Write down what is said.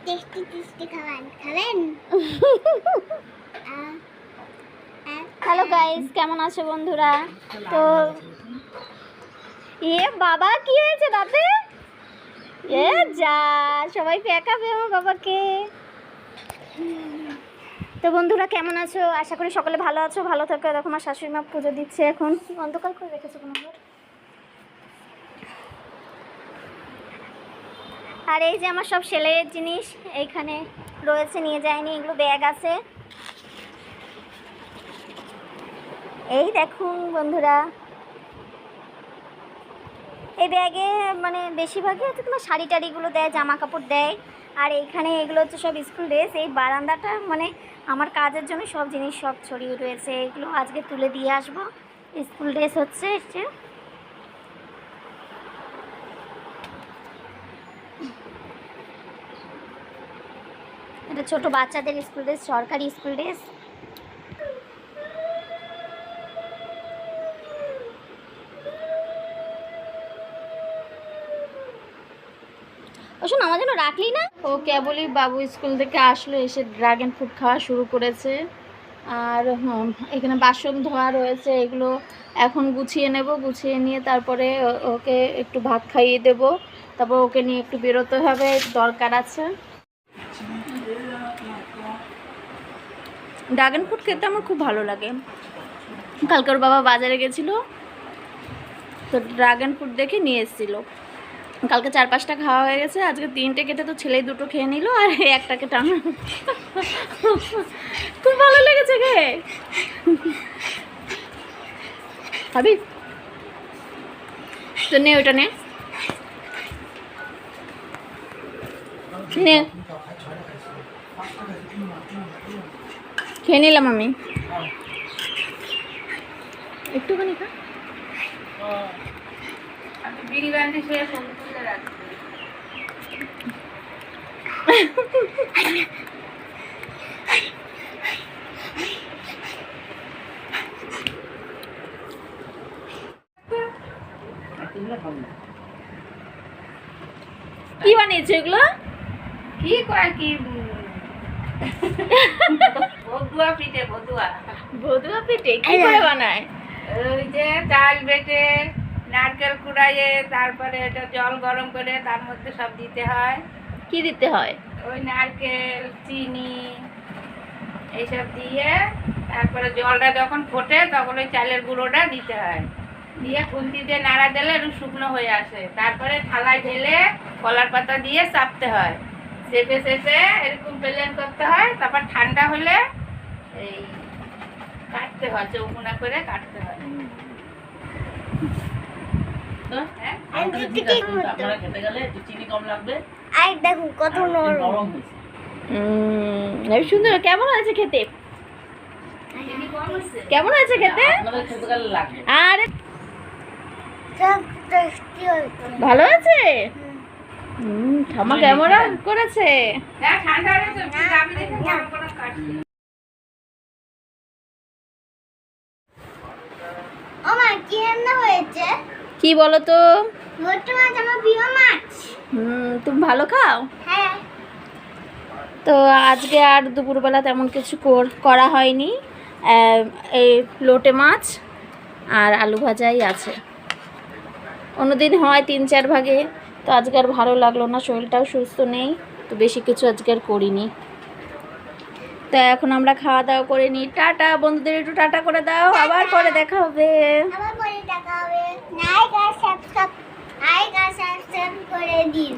Tasty tasty খাবেন hello guys, কেমন আছো বন্ধুরা? তো বাবা কি হয়েছে দাঁতে? যা সবাই পেকাবে আমার বাবাকে। তো বন্ধুরা কেমন আছো? আশা করি সকলে ভালো আছো, ভালো থাকো। দেখো আমার শাশুড়ি মা পুজো দিচ্ছে, এখন অন্ধকার করে রেখেছো কোনো ঘর। আর এই যে আমার সব সেলাইয়ের জিনিস এইখানে রয়েছে, নিয়ে যায়নি, এগুলো ব্যাগ আছে। এই দেখুন বন্ধুরা, এই ব্যাগে মানে বেশিরভাগই হচ্ছে তোমার শাড়ি টাড়িগুলো দেয়, জামা কাপড় দেয়। আর এইখানে এগুলো হচ্ছে সব স্কুল ড্রেস। এই বারান্দাটা মানে আমার কাজের জন্য সব জিনিস সব ছড়িয়ে রয়েছে, এগুলো আজকে তুলে দিয়ে আসবো। স্কুল ড্রেস হচ্ছে এটা ছোট বাচ্চাদের স্কুল ড্রেস, সরকারি স্কুল ড্রেস। ওসব আমার জন্য রাখলি না? ও কেবলই বাবু স্কুল থেকে আসলো, এসে ড্রাগন ফ্রুট খাওয়া শুরু করেছে। আর এখানে বাসন ধোয়া রয়েছে, এগুলো এখন গুছিয়ে নেব। গুছিয়ে নিয়ে তারপরে ওকে একটু ভাত খাইয়ে দেব, তারপর ওকে নিয়ে একটু বেরোতে হবে, দরকার আছে। ড্রাগন ফ্রুট খেতে আমার খুব ভালো লাগে। কালকে ওর বাবা বাজারে গেছিলো, তো ড্রাগন ফ্রুট দেখে নিয়ে এসেছিলো। কালকে 4-5টা খাওয়া হয়ে গেছে, আজকে 3টে কেটে তো ছেলে 2টো খেয়ে নিল, আর একটাকে টানা। খুব ভালো লেগেছে খেয়ে। ভাবি তো নে, ওটা নে নে, খেয়ে নিলাম আমি। একটুখানি খা। বিরিয়ানি খেয়ে ফোন করে রাখছি। কি বানিয়েছো এগুলো? কি করে কি বদুয়া পিঠে, বদুয়া ভদুয়া পিঠে কি করে বানায়? ওই যে চাল বেটে নারকেল কুড়াইয়ে তারপরে এটা জল গরম করে তার মধ্যে সব দিতে হয়। কি দিতে হয়? ওই নারকেল, চিনি এইসব দিয়ে তারপরে জলটা যখন ফোটে তখন ওই চালের গুঁড়োটা দিতে হয়, দিয়ে খুন্তি দিয়ে নাড়া দিলে একটু শুকনো হয়ে আসে। তারপরে থালায় ঢেলে কলার পাতা দিয়ে চাপতে হয়, চেপে চেপে এরকম প্লেন করতে হয়। তারপর ঠান্ডা হলে এই কাটতে হয়, চৌকোনা করে কাটতে হয়। হ্যাঁ, আর দেখুন কত নরম। সুন্দর। কেমন আছে খেতে? চিনি কম হচ্ছে? কেমন আছে খেতে? আরে সব টেস্টি হয়েছে। ভালো আছে। ঠাম্মা কেমন করেছে? হ্যাঁ, ঠান্ডা হয়ে গেছে, যাবি দেখে গরম গরম কাটছি। ও মা, কি রান্না হয়েছে? কি বলো তো? ভুট্টা মাছ আমার প্রিয় মাছ। তুমি ভালো খাও? হ্যাঁ। তো আজকে আর দুপুরবেলা তেমন কিছু করা হয়নি। এই লোটে মাছ আর আলু ভাজাই আছে। অন্যদিন হয় 3-4 ভাগে, তো আজকে আর ভালো লাগলো না, শরীরটাও সুস্থ নেই, তো বেশি কিছু আজকে আর করিনি। তো এখন আমরা খাওয়া দাওয়া করে নিই। টাটা বন্ধুদের, একটু টাটা করে দাও, আবার পরে দেখা হবে। আবার পরে দেখা হবে। লাইক আর সাবস্ক্রাইব করে দিন।